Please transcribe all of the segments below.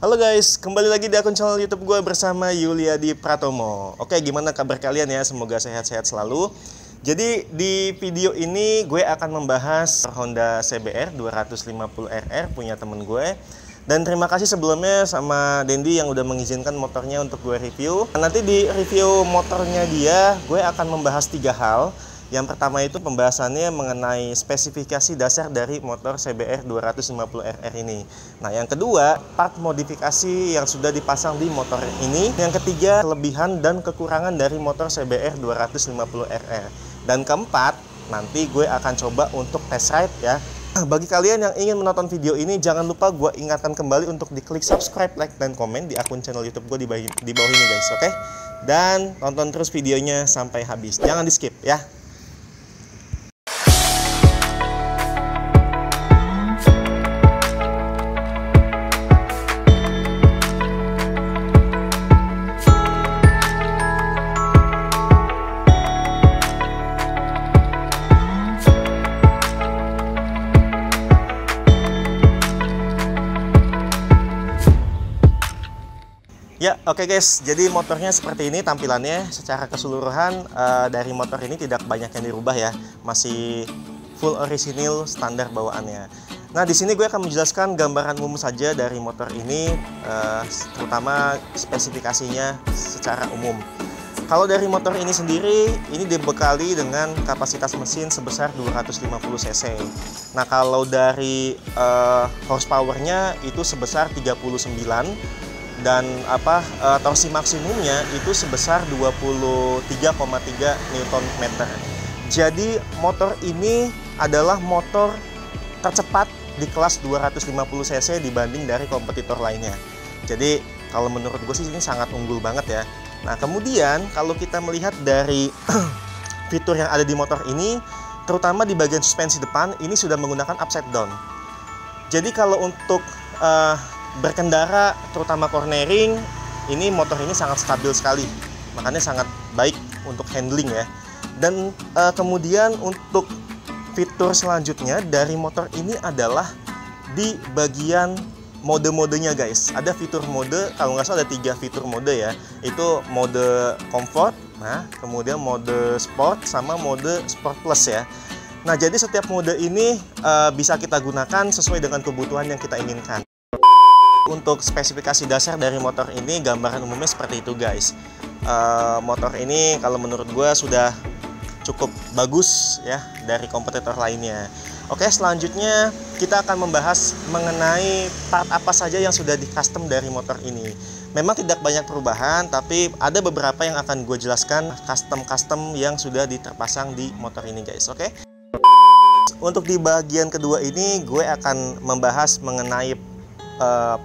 Halo guys, kembali lagi di akun channel YouTube gue bersama Yuliadi Pratomo. Oke, gimana kabar kalian ya? Semoga sehat-sehat selalu. Jadi di video ini gue akan membahas Honda CBR 250RR punya temen gue. Dan terima kasih sebelumnya sama Dendi yang udah mengizinkan motornya untuk gue review. Nanti di review motornya dia, gue akan membahas 3 hal. Yang pertama itu pembahasannya mengenai spesifikasi dasar dari motor CBR 250RR ini. Nah, yang kedua, part modifikasi yang sudah dipasang di motor ini. Yang ketiga, kelebihan dan kekurangan dari motor CBR 250RR. Dan keempat, nanti gue akan coba untuk test ride ya. Bagi kalian yang ingin menonton video ini, jangan lupa gue ingatkan kembali untuk diklik subscribe, like, dan komen di akun channel YouTube gue di bawah ini guys, oke? Dan tonton terus videonya sampai habis, jangan di skip ya. Ya, oke guys, jadi motornya seperti ini tampilannya. Secara keseluruhan dari motor ini tidak banyak yang dirubah ya, masih full orisinil standar bawaannya. Nah, di sini gue akan menjelaskan gambaran umum saja dari motor ini, terutama spesifikasinya secara umum. Kalau dari motor ini sendiri, ini dibekali dengan kapasitas mesin sebesar 250 cc. Nah, kalau dari horsepower-nya itu sebesar 39. Dan torsi maksimumnya itu sebesar 23,3 Nm. Jadi motor ini adalah motor tercepat di kelas 250 cc dibanding dari kompetitor lainnya. Jadi kalau menurut gue sih ini sangat unggul banget ya. Nah, kemudian kalau kita melihat dari fitur yang ada di motor ini, terutama di bagian suspensi depan ini sudah menggunakan upside down. Jadi kalau untuk berkendara, terutama cornering, ini motor ini sangat stabil sekali, makanya sangat baik untuk handling ya. Dan kemudian untuk fitur selanjutnya dari motor ini adalah di bagian mode-modenya guys. Ada fitur mode, kalau nggak salah ada 3 fitur mode ya. Itu mode comfort, nah kemudian mode sport, sama mode sport plus ya. Nah, jadi setiap mode ini bisa kita gunakan sesuai dengan kebutuhan yang kita inginkan. Untuk spesifikasi dasar dari motor ini, gambaran umumnya seperti itu guys. Motor ini kalau menurut gue sudah cukup bagus ya dari kompetitor lainnya. Oke, selanjutnya kita akan membahas mengenai part apa saja yang sudah di custom dari motor ini. Memang tidak banyak perubahan, tapi ada beberapa yang akan gue jelaskan custom yang sudah diterpasang di motor ini guys. Oke. Untuk di bagian kedua ini gue akan membahas mengenai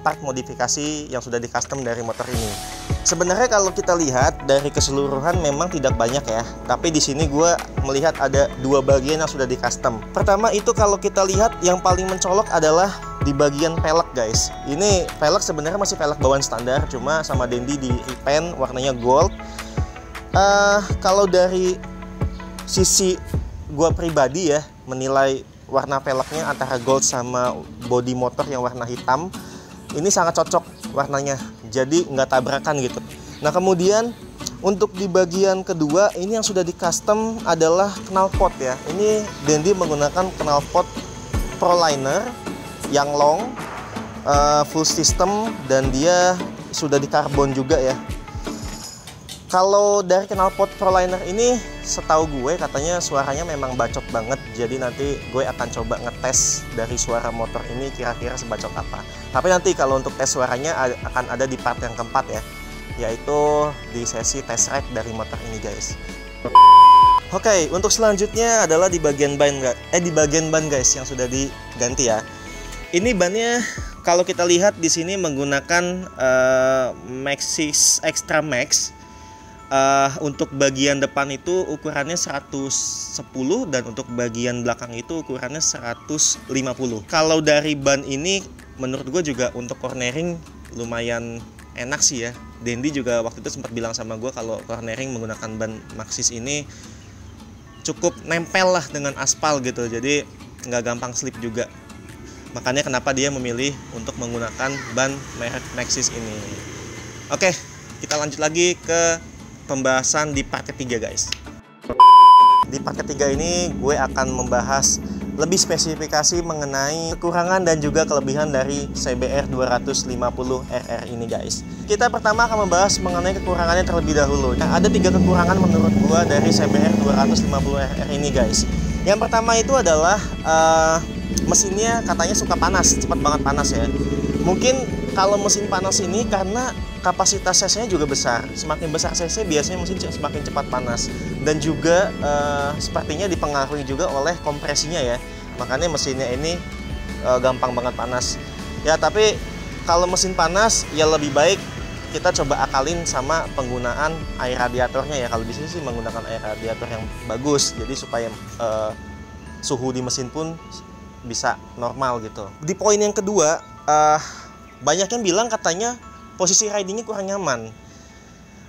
part modifikasi yang sudah di custom dari motor ini. Sebenarnya kalau kita lihat dari keseluruhan memang tidak banyak ya, tapi di sini gue melihat ada 2 bagian yang sudah di custom. Pertama itu kalau kita lihat yang paling mencolok adalah di bagian pelek guys. Ini pelek sebenarnya masih pelek bawaan standar, cuma sama Dendi di repaint warnanya gold. Kalau dari sisi gue pribadi ya, menilai warna peleknya antara gold sama bodi motor yang warna hitam ini sangat cocok warnanya, jadi nggak tabrakan gitu. Nah, kemudian untuk di bagian kedua ini yang sudah di custom adalah knalpot ya. Ini Dendi menggunakan knalpot ProLiner yang long, full system, dan dia sudah di karbon juga ya. Kalau dari knalpot ProLiner ini, setahu gue katanya suaranya memang bacot banget. Jadi nanti gue akan coba ngetes dari suara motor ini kira-kira sebacot apa. Tapi nanti kalau untuk tes suaranya akan ada di part yang keempat ya, yaitu di sesi test ride dari motor ini guys. Oke, untuk selanjutnya adalah di bagian ban guys yang sudah diganti ya. Ini bannya kalau kita lihat di sini menggunakan Maxxis Extra Max. Untuk bagian depan itu ukurannya 110 dan untuk bagian belakang itu ukurannya 150. Kalau dari ban ini menurut gue juga untuk cornering lumayan enak sih ya. Dendi juga waktu itu sempat bilang sama gue kalau cornering menggunakan ban Maxxis ini cukup nempel lah dengan aspal gitu, jadi nggak gampang slip juga. Makanya kenapa dia memilih untuk menggunakan ban merek Maxxis ini. Oke, kita lanjut lagi ke pembahasan di part ketiga guys. Di part ketiga ini gue akan membahas lebih spesifikasi mengenai kekurangan dan juga kelebihan dari CBR 250RR ini guys. Kita pertama akan membahas mengenai kekurangannya terlebih dahulu. Nah, ada 3 kekurangan menurut gue dari CBR 250RR ini guys. Yang pertama itu adalah mesinnya katanya suka panas, cepat banget panas ya. Mungkin kalau mesin panas ini karena kapasitas cc-nya juga besar. Semakin besar cc biasanya mesin semakin cepat panas. Dan juga sepertinya dipengaruhi juga oleh kompresinya ya. Makanya mesinnya ini gampang banget panas. Ya tapi kalau mesin panas ya lebih baik kita coba akalin sama penggunaan air radiatornya ya. Kalau di sini sih menggunakan air radiator yang bagus. Jadi supaya suhu di mesin pun bisa normal gitu. Di poin yang kedua, banyak yang bilang katanya posisi ridingnya kurang nyaman.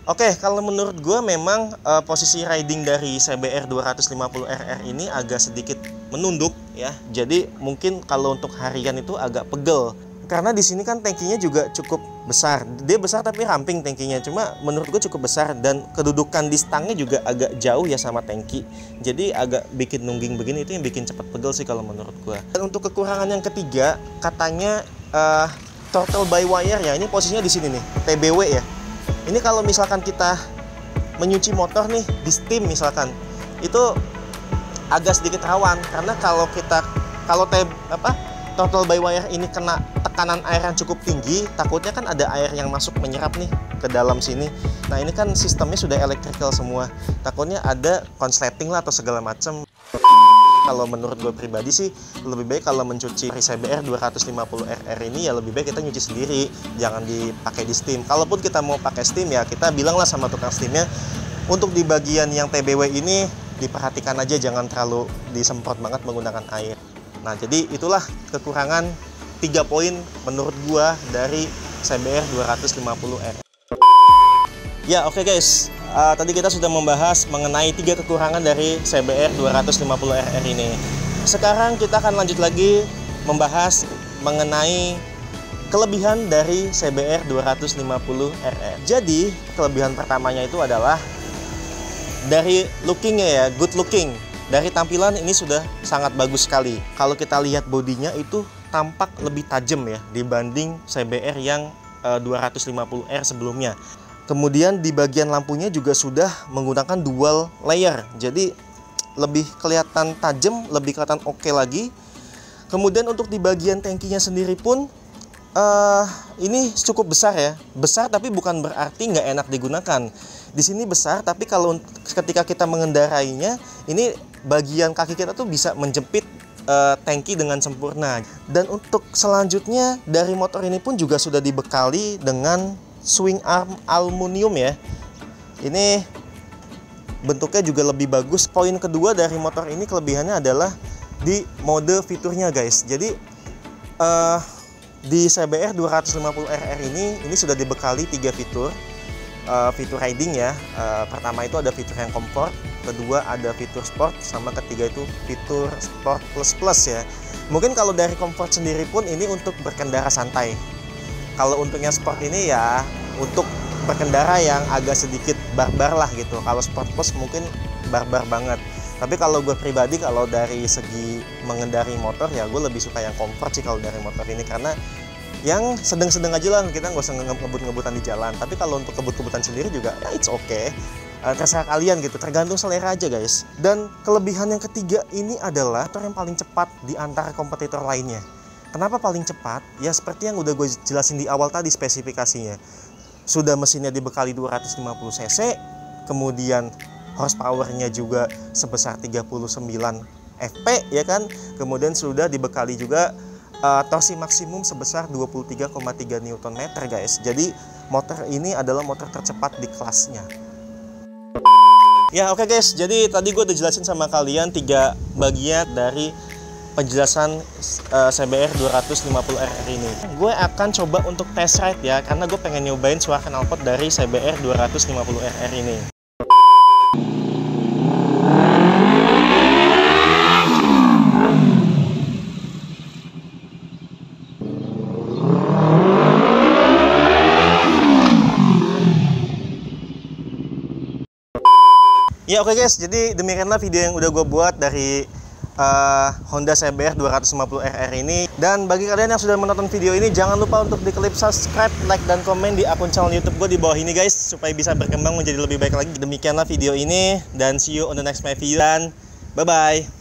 Oke, kalau menurut gue memang posisi riding dari CBR 250RR ini agak sedikit menunduk ya. Jadi mungkin kalau untuk harian itu agak pegel. Karena di sini kan tangkinya juga cukup besar. Dia besar tapi ramping tangkinya. Cuma menurut gue cukup besar dan kedudukan di stangnya juga agak jauh ya sama tangki. Jadi agak bikin nungging begini, itu yang bikin cepat pegel sih kalau menurut gue. Dan untuk kekurangan yang ketiga, katanya throttle by wire ya. Ini posisinya di sini nih, TBW ya. Ini kalau misalkan kita menyuci motor nih di steam misalkan, itu agak sedikit rawan karena kalau throttle by wire ini kena tekanan air yang cukup tinggi, takutnya kan ada air yang masuk menyerap nih ke dalam sini. Nah ini kan sistemnya sudah electrical semua, takutnya ada konsleting lah atau segala macam. Kalau menurut gue pribadi sih lebih baik kalau mencuci CBR 250RR ini ya lebih baik kita nyuci sendiri, jangan dipakai di steam. Kalaupun kita mau pakai steam ya kita bilanglah sama tukang steamnya untuk di bagian yang TBW ini diperhatikan aja, jangan terlalu disemprot banget menggunakan air. Nah jadi itulah kekurangan 3 poin menurut gua dari CBR 250RR. Ya oke guys, tadi kita sudah membahas mengenai 3 kekurangan dari CBR 250RR ini. Sekarang kita akan lanjut lagi membahas mengenai kelebihan dari CBR 250RR. Jadi kelebihan pertamanya itu adalah dari lookingnya ya, good looking. Dari tampilan ini sudah sangat bagus sekali. Kalau kita lihat bodinya itu tampak lebih tajam ya dibanding CBR yang 250R sebelumnya. Kemudian di bagian lampunya juga sudah menggunakan dual layer. Jadi lebih kelihatan tajam, lebih kelihatan oke lagi. Kemudian untuk di bagian tangkinya sendiri pun ini cukup besar ya. Besar tapi bukan berarti nggak enak digunakan. Di sini besar tapi kalau ketika kita mengendarainya ini bagian kaki kita tuh bisa menjepit tangki dengan sempurna. Dan untuk selanjutnya dari motor ini pun juga sudah dibekali dengan swing arm aluminium ya. Ini bentuknya juga lebih bagus. Poin kedua dari motor ini kelebihannya adalah di mode fiturnya guys. Jadi di CBR 250RR ini sudah dibekali 3 fitur. Fitur riding ya. Pertama itu ada fitur yang comfort, kedua ada fitur sport, sama ketiga itu fitur sport plus ya. Mungkin kalau dari comfort sendiri pun ini untuk berkendara santai. Kalau untuknya sport ini ya untuk berkendara yang agak sedikit barbar lah gitu. Kalau sport plus mungkin barbar banget. Tapi kalau gue pribadi kalau dari segi mengendarai motor ya gue lebih suka yang comfort sih kalau dari motor ini, karena yang sedang-sedang aja lah, kita nggak usah ngebut-ngebutan di jalan. Tapi kalau untuk kebut-kebutan sendiri juga ya it's okay, terserah kalian gitu, tergantung selera aja guys. Dan kelebihan yang ketiga ini adalah motor yang paling cepat di antara kompetitor lainnya. Kenapa paling cepat? Ya seperti yang udah gue jelasin di awal tadi spesifikasinya. Sudah mesinnya dibekali 250 cc, kemudian horsepower-nya juga sebesar 39 fp ya kan. Kemudian sudah dibekali juga torsi maksimum sebesar 23,3 Nm guys. Jadi motor ini adalah motor tercepat di kelasnya. Ya oke guys, jadi tadi gue udah jelasin sama kalian 3 bagian dari penjelasan CBR 250RR ini. Gue akan coba untuk test ride ya, karena gue pengen nyobain suara knalpot dari CBR 250RR ini. Ya oke guys, jadi demikianlah video yang udah gue buat dari Honda CBR 250RR ini. Dan bagi kalian yang sudah menonton video ini, jangan lupa untuk diklik subscribe, like, dan komen di akun channel YouTube gue di bawah ini guys, supaya bisa berkembang menjadi lebih baik lagi. Demikianlah video ini, dan see you on the next my video, dan bye-bye.